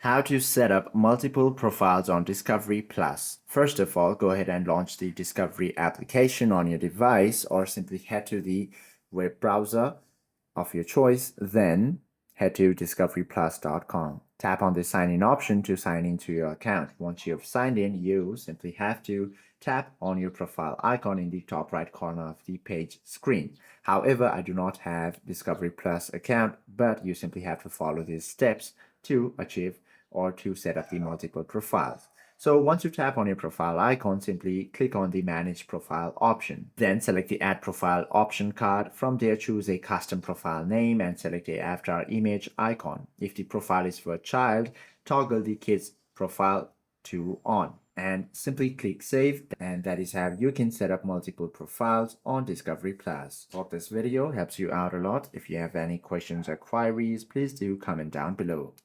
How to set up multiple profiles on Discovery Plus. First of all, go ahead and launch the Discovery application on your device or simply head to the web browser of your choice. Then head to discoveryplus.com. Tap on the sign in option to sign into your account. Once you have signed in, you simply have to tap on your profile icon in the top right corner of the page screen. However, I do not have Discovery Plus account, but you simply have to follow these steps to achieve or to set up the multiple profiles. So once you tap on your profile icon, simply click on the Manage Profile option. Then select the Add Profile option card. From there, choose a custom profile name and select a avatar image icon. If the profile is for a child, toggle the kid's profile to on and simply click Save, and that is how you can set up multiple profiles on Discovery Plus. Hope this video helps you out a lot. If you have any questions or queries, please do comment down below.